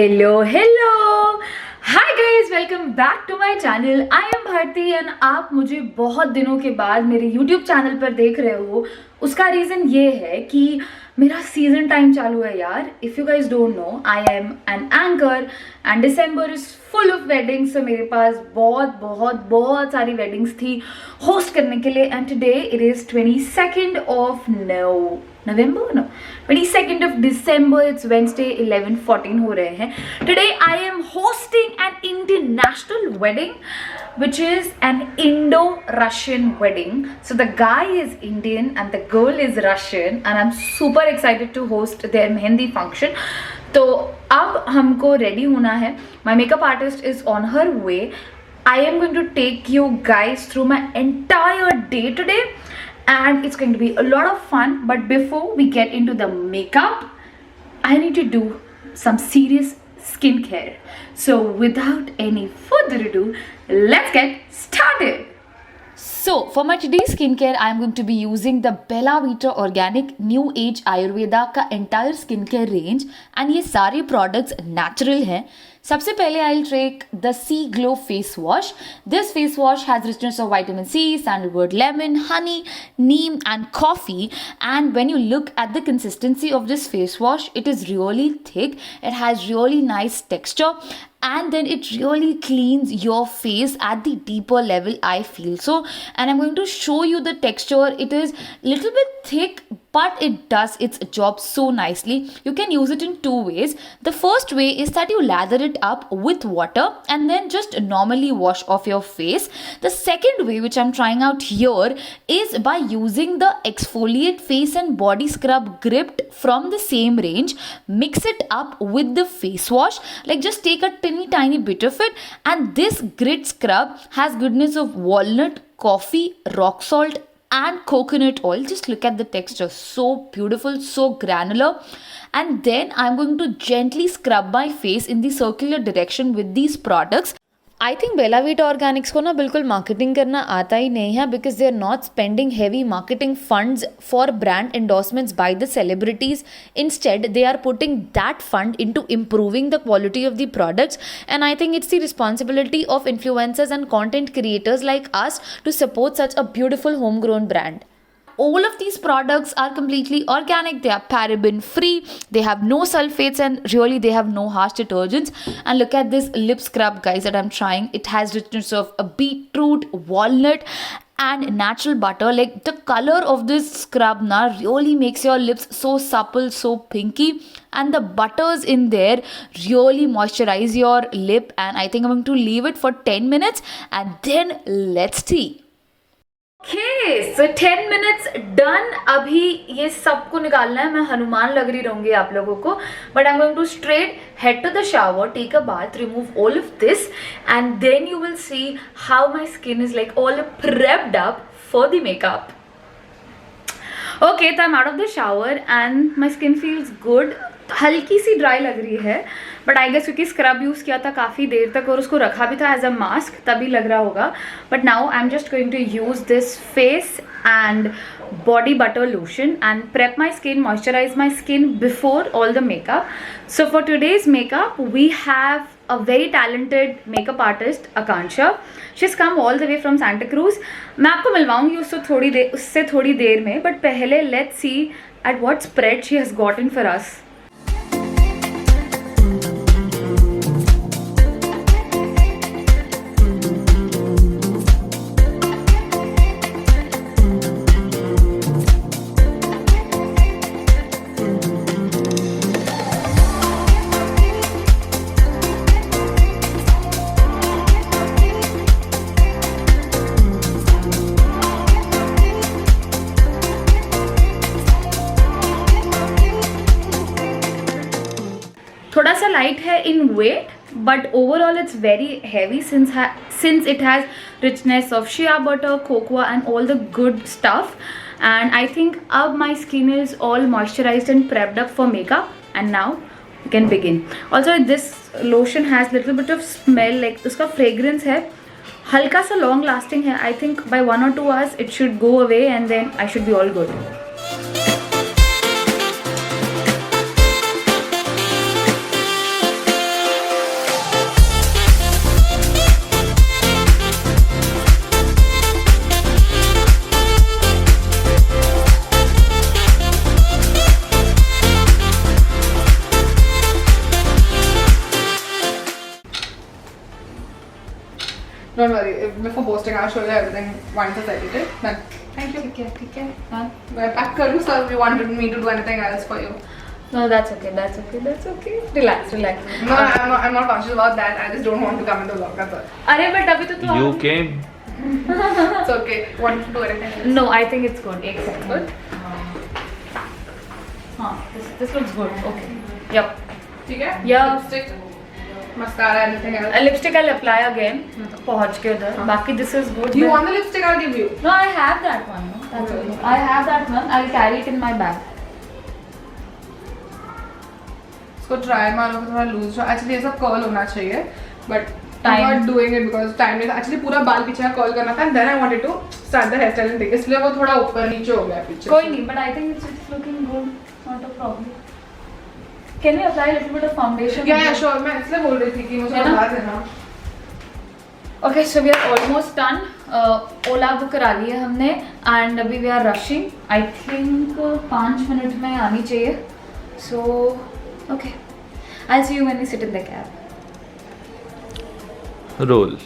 Hello hi guys, welcome back to my channel. I am Bharati and आप मुझे बहुत दिनों के बाद मेरे यूट्यूब चैनल पर देख रहे हो। उसका रीज़न ये है कि मेरा सीजन टाइम चालू है यार। If you guys don't know, I am an anchor and December is full of weddings. तो मेरे पास बहुत सारी वेडिंग्स थी होस्ट करने के लिए। And today it is 22nd of November? No, 22nd of December. It's Wednesday, 11:14 हो रहे हैं. Today I am hosting an international wedding, which is an Indo-Russian wedding. So the guy is Indian and the girl is Russian, and I'm super excited to host their mehendi function. तो अब हमको ready होना है. My makeup artist is on her way. I am going to take you guys through my entire day today. And it's going to be a lot of fun. But before we get into the makeup, I need to do some serious skincare. So without any further ado, let's get started. So for my today's skincare, I am going to be using the Bella Vita Organic New Age Ayurveda का entire skincare range. And ये सारे products natural हैं. सबसे पहले I'll take the Sea Glow face wash. This face wash has richness of vitamin C, sandalwood, lemon, honey, neem and coffee. And when you look at the consistency of this face wash, it is really thick. It has really nice texture. And then it really cleans your face at the deeper level, I feel so. And I'm going to show you the texture. It is little bit thick, but it does its job so nicely. You can use it in two ways. The first way is that you lather it up with water and then just normally wash off your face. The second way, which I'm trying out here, is by using the exfoliate face and body scrub gripped from the same range. Mix it up with the face wash. Like just take a tiny bit of it, and this grit scrub has goodness of walnut, coffee, rock salt and coconut oil. Just look at the texture, so beautiful, so granular. And then I'm going to gently scrub my face in the circular direction with these products. I think Bella Vita Organics को ना बिल्कुल marketing करना आता ही नहीं है, because they are not spending heavy marketing funds for brand endorsements by the celebrities. Instead they are putting that fund into improving the quality of the products. And I think it's the responsibility of influencers and content creators like us to support such a beautiful homegrown brand. All of these products are completely organic. They are paraben free, they have no sulfates, and really they have no harsh detergents. And look at this lip scrub, guys, that I'm trying. It has richness of a beetroot, walnut and natural butter. Like the color of this scrub now really makes your lips so supple, so pinky, and the butters in there really moisturize your lip. And I think I'm going to leave it for 10 minutes and then let's see. Okay, so 10 minutes done. अभी ये सबको निकालना है. मैं हनुमान लग रही रहूंगी आप लोगों को, but I'm going to straight head to the shower, take a bath, remove all of this, and then you will see how my skin is like all prepped up for the makeup. Okay, so I'm out of the shower and my skin feels good. हल्की सी dry लग रही है, but I guess क्योंकि scrub use किया था काफ़ी देर तक और उसको रखा भी था एज अ मास्क, तभी लग रहा होगा. But now I am just going to use this face and body butter lotion and prep my skin, moisturize my skin before all the makeup. So for today's makeup we have a very talented makeup artist, Akansha. She's come all the way from Santa Cruz. मैं आपको मिलवाऊंगी उससे थोड़ी देर में, but पहले let's see at what spread she has gotten for us. थोड़ा सा light है in weight, but overall it's very heavy since it has richness of shea butter, cocoa and all the good stuff. And I think अब my skin is all moisturized and prepped up for makeup, and now we can begin. Also this lotion has little bit of smell, like उसका fragrance है, हल्का सा long lasting है. I think by 1 or 2 hours it should go away and then I should be all good. Don't worry. Before posting, I'll show you everything once it's edited. Done. Thank you. ठीक है हाँ. मैं pack करूँ sir. You wanted me to do anything else for you? No, that's okay. Relax. No, I'm not conscious about that. I just don't want to come into vlog. That's all. अरे but अभी तो तू You came. It's okay. Want to do anything else? No, I think it's good. एक second. Good. हाँ, this looks good. Okay. Yep. ठीक है? Yeah. Lipstick, mascara, anything else? A lipstick I'll apply again. पहुँच के उधर. बाकी this is good. Do you want the lipstick? I'll give you. No, I have that one. No? That's okay. I have that one. I'll carry it in my bag. इसको try मारो कि थोड़ा loose हो. Actually ये सब curl होना चाहिए, but Time. I'm not doing it because time नहीं था. एक्चुअली पूरा बाल पीछे का कर्ल करना था. And then I wanted to start the hairstyle and take. इसलिए वो थोड़ा ऊपर नीचे हो गया पीछे. कोई नहीं, but I think it's looking good. Not a problem. Can we apply a little bit of foundation? Yeah, sure. मैं इसलिए बोल रही थी कि मुझे है ना? बता देना. Okay, so we are almost done. Ola book करा ली है हमने and अभी we are rushing. I think 5 minute में आनी चाहिए. So, okay. I'll see you when we sit in the cab. Roll.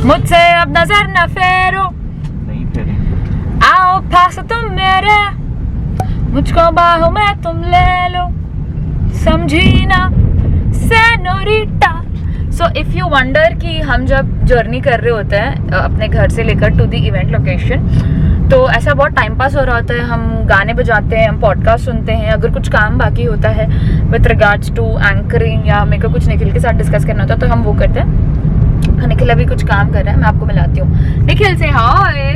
मुझसे अब नजर न फेरो, नहीं फेरे. आओ पास तुम मेरे, मुझको बाहों में तुम ले लो, समझी ना senorita. So if you wonder कि हम जब जर्नी कर रहे होते हैं अपने घर से लेकर टू द इवेंट लोकेशन, तो ऐसा बहुत टाइम पास हो रहा होता है. हम गाने बजाते हैं, हम पॉडकास्ट सुनते हैं. अगर कुछ काम बाकी होता है विथ रिगार्ड्स टू एंकरिंग या मेरे को कुछ निखिल के साथ डिस्कस करना होता है तो हम वो करते हैं. निखिल अभी कुछ काम कर रहा है, मैं आपको मिलाती हूँ. निखिल से हाय,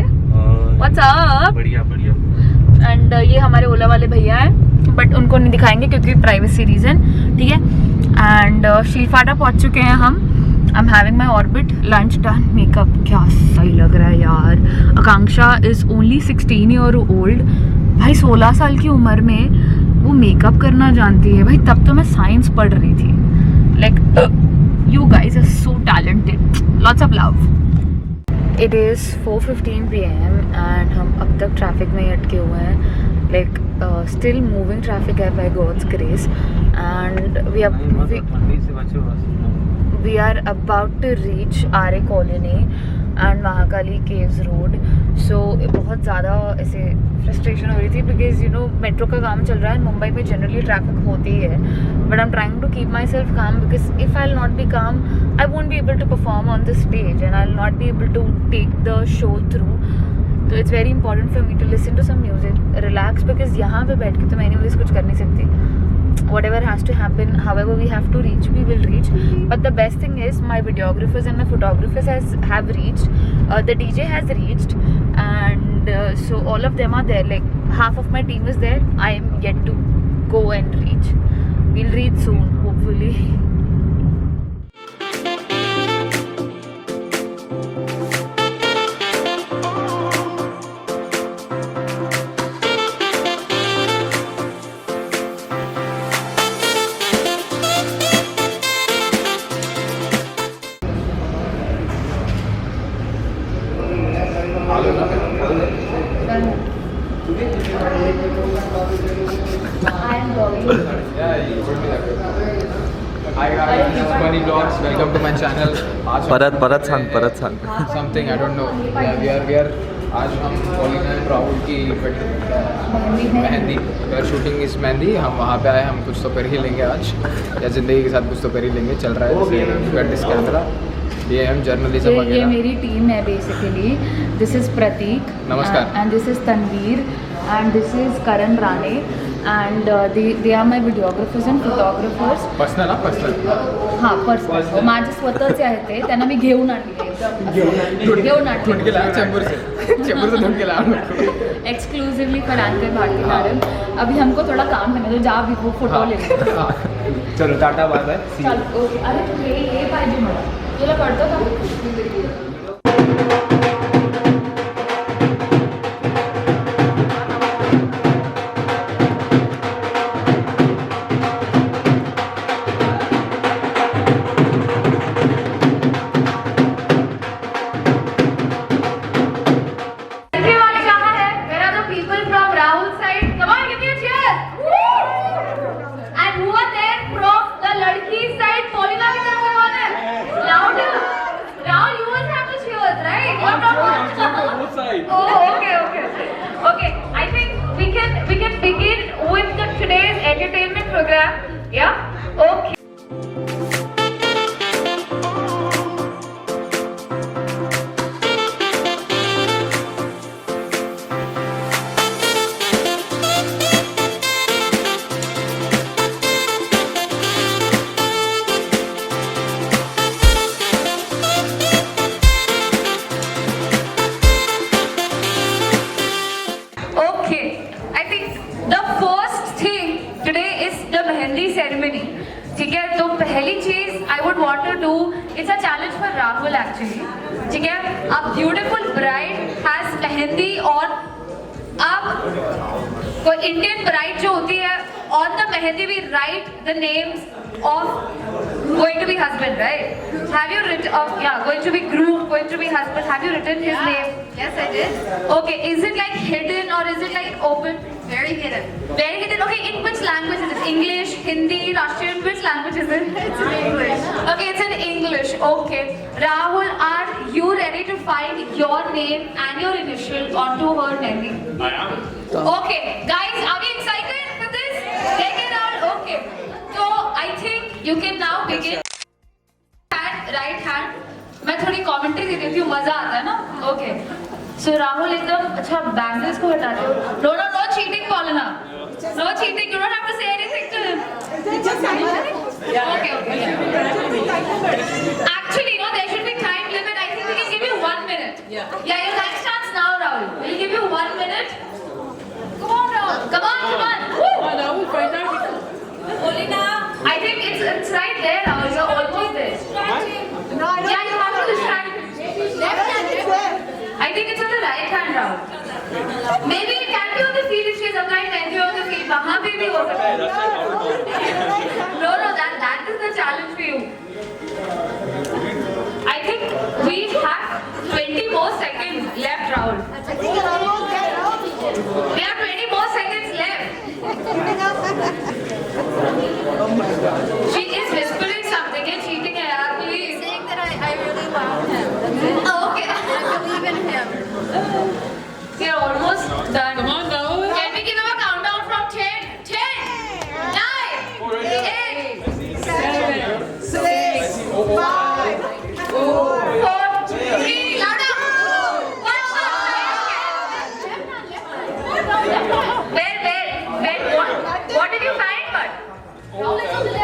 व्हाट्स अप. बढ़िया. एंड ये हमारे ओला वाले भैया हैं, बट उनको नहीं दिखाएंगे क्योंकि प्राइवेसी रीजन. ठीक है. एंड शीलफाटा पहुंच चुके हैं हम. I am having my orbit. Lunch done. Makeup क्या सही लग रहा है यार. आकांक्षा इज ओनली 16 ईयर ओल्ड. भाई 16 साल की उम्र में वो मेकअप करना जानती है. भाई तब तो मैं साइंस पढ़ रही थी. Like you guys are so talented. Lots of love. It is 4:15 PM and हम अब तक ट्रैफिक में ही अटके हुए हैं. Like still moving traffic है by God's grace and we are about to reach RA Colony and Mahakali Caves Road. So बहुत ज़्यादा ऐसे फ्रस्ट्रेशन हो रही थी बिकॉज यू नो मेट्रो का काम चल रहा है. मुंबई में जनरली ट्रैफिक होती ही है, but I am trying to keep myself calm because if I will not be calm I won't be able to perform on the stage and I will not be able to take the show through. तो it's very important for me to listen to some music, relax, because यहाँ पे बैठ के तो मैं anyways कुछ कर नहीं सकती. Whatever has to happen, however we have to reach, we will reach. But the best thing is my videographers and my photographers have reached. The DJ has reached, and so all of them are there. Like half of my team is there. I am yet to go and reach. We'll reach soon, hopefully. I am going. Hi guys, this is Bunny Vlogs. Welcome to my channel. आज परत सांग. something I don't know. Yeah, we are आज हम calling है राहुल की mehndi. We are shooting इस मेहंदी. हम वहाँ पे आए. हम कुछ तो कर ही लेंगे आज, या ज़िंदगी के साथ कुछ तो कर ही लेंगे. चल रहा है जैसे दिस कैमरा. ये हम जर्नलिज्म ये वगैरह. मेरी टीम है बेसिकली. This is Prateek. नमस्कार. And this is Tanveer and this is Karan Rane and they are my videographers and photographers. Personal हा पर्सनल. हां पर्सनल. माझे स्वतःचे आहेत ते. त्यांना मी घेऊन आणले. घेऊन आणले. गेला चेंबूर से धुन के लाऊं. Exclusively for anchor Bharati madam. अभी हमको थोड़ा काम है, तो जा भी वो फोटो ले ले. चलो टाटा बाय बाय. चल ओके. अरे तू ये पाहिजे मला. तुला कळतं का? I would want to do, it's a challenge for Rahul actually. ठीक है? A beautiful bride has mehndi और अब कोई Indian bride जो होती है on the mehndi we write the names of going to be husband, right? Have you written going to be groom, going to be husband? Have you written his name? Yes, I did. Okay, is it like hidden or is it like open? Very hidden. Very hidden. Okay, in which language is it? English, Hindi, Russian? Which language is it? It's in English. Okay, it's in English. Okay. Rahul, are you ready to find your name and your initial onto her memory? I am. Okay, guys, are we excited for this? Take it out. Okay. So, I think you can now begin. Right hand. मैं थोड़ी commentary दे देती हूँ, मजा आता है ना? Okay. So Rahul एकदम अच्छा बैंगल्स को हटाते हो. No cheating, Paulina. No cheating. You don't have to say anything to him. Okay. Actually, no, there should be time limit. I think we can give you 1 minute. Yeah, your time starts now, Rahul. We'll give you 1 minute. Come on, Rahul. Come on. Woo! Paulina. I think it's right there, Rahul. You're almost there. Yeah, you have to distract. Left hand. I think it's on the right hand, Rahul. Maybe it can be on the feet if she's applying mehendi on the feet. वहाँ पे भी हो सकता है. No, that is the challenge for you. I think we have 20 more seconds left, Rahul. I think you're almost there, no? We have 20 more seconds left. She is whispering something and cheating है यार, please. Saying that I really love him. That's it. Okay. I believe in him. We're almost done. Come on, Rahul. Can we give him a countdown from 10? 10, 9, 8, 7, 6, 5, 4, 4, 3, louder. 1, what did you find, bud?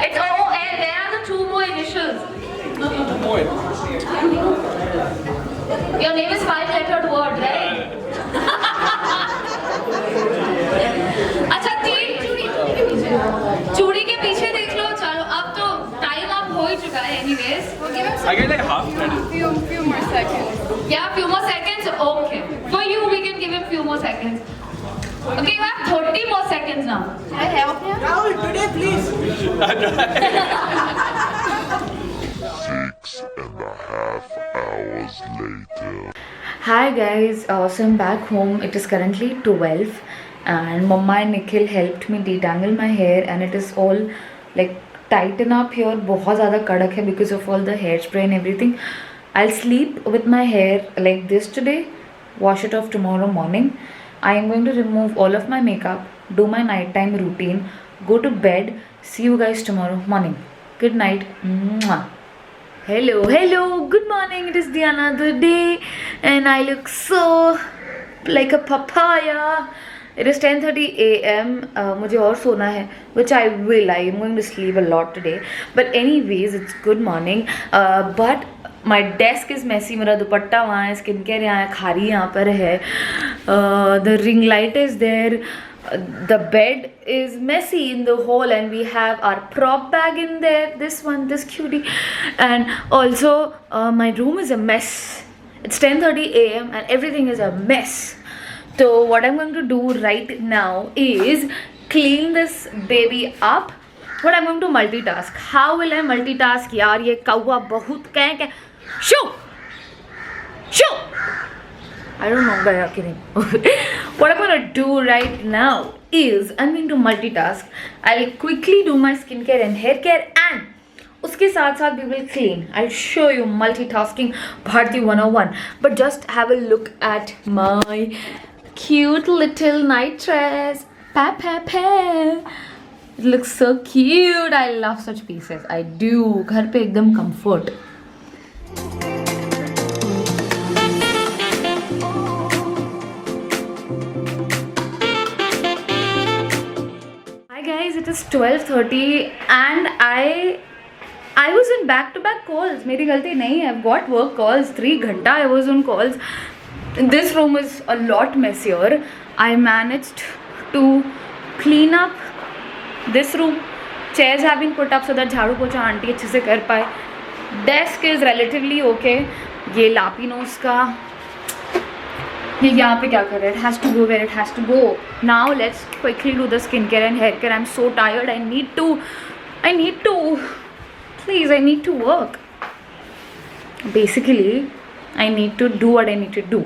It's O-L. There are the 2 more initials. Your name is 5-lettered word, right? अच्छा 3 चूड़ी के पीछे देख लो. चलो अब तो time आप हो ही चुका है anyways. We'll give him I some get like half credit. few more seconds. Yeah, few more seconds. Okay. For you, we can give him few more seconds. Okay, you have 30 more seconds now. Can I help him? Rahul, today please. 6.5 hours later. Hi guys, so I'm back home. It is currently 12 and Mama and Nikhil helped me detangle my hair and it is all like tighten up here. बहुत ज़्यादा कड़क है because of all the hairspray and everything. I'll sleep with my hair like this today, wash it off tomorrow morning. I am going to remove all of my makeup, do my nighttime routine, go to bed. See you guys tomorrow morning. Good night. Mwah. Hello, good morning. It is the another day and I look so like a papaya. It is 10:30 a.m. मुझे और सोना है, which I will. I am going to sleep a lot today. But anyways, it's good morning. But my desk is messy. मेरा दुपट्टा वहाँ है, skin care यहाँ है, खारी यहाँ पर है. The ring light is there. The bed is messy in the hall and we have our prop bag in there, this cutie, and also my room is a mess. It's 10:30 a.m. and everything is a mess. So what I'm going to do right now is clean this baby up. What I'm going to multitask. How will I multitask? यार ये कौवा बहुत क्या shoo. I don't know, gaya ki nahi. What I'm going to do right now is I'm going to multitask. I'll quickly do my skincare and hair care and उसके साथ साथ we will clean. I'll show you multitasking Bharti 101. But just have a look at my cute little night dress. It looks so cute. I love such pieces. I do. घर पे एकदम comfort. It is 12:30 and I was in back-to-back calls. मेरी गलती नहीं है. I've got work calls. 3 घंटा I was on calls. This room is a lot messier. I managed to clean up this room, chairs have been put up so that झाड़ू पोछा aunty अच्छे से कर पाए. Desk is relatively okay. ये लापिनोस का ये यहाँ पे क्या कर रहा है? It has to go where it has to go. Now let's quickly do the skincare and hair care. I'm so tired. I need to. Please, I need to work. Basically, I need to do what I need to do.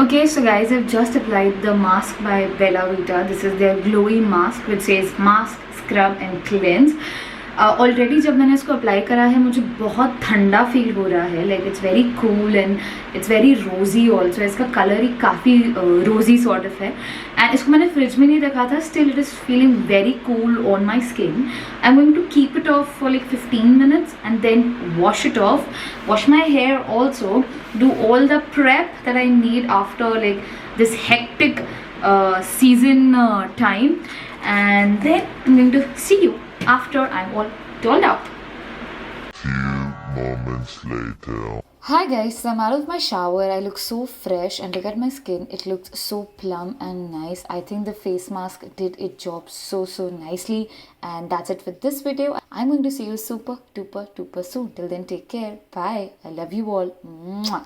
Okay, so guys, I've just applied the mask by Bella Vita. This is their glowy mask which says mask, scrub and cleanse. Already जब मैंने इसको apply करा है मुझे बहुत ठंडा feel हो रहा है. Like it's very cool and it's very रोजी ऑल्सो. इसका कलर ही काफ़ी रोजी सॉर्ट ऑफ है. एंड इसको मैंने फ्रिज में नहीं रखा था. Still it is feeling very cool on my skin. I am going to keep it off for like 15 minutes and then wash it off. Wash my hair also. Do all the prep that I need after like this hectic season time. And then I'm going to see you after I'm all dolled up. Few moments later. Hi guys, so I'm out of my shower. I look so fresh and look at my skin. It looks so plump and nice. I think the face mask did its job so nicely. And that's it for this video. I'm going to see you super duper soon. Till then, take care. Bye. I love you all. Mwah.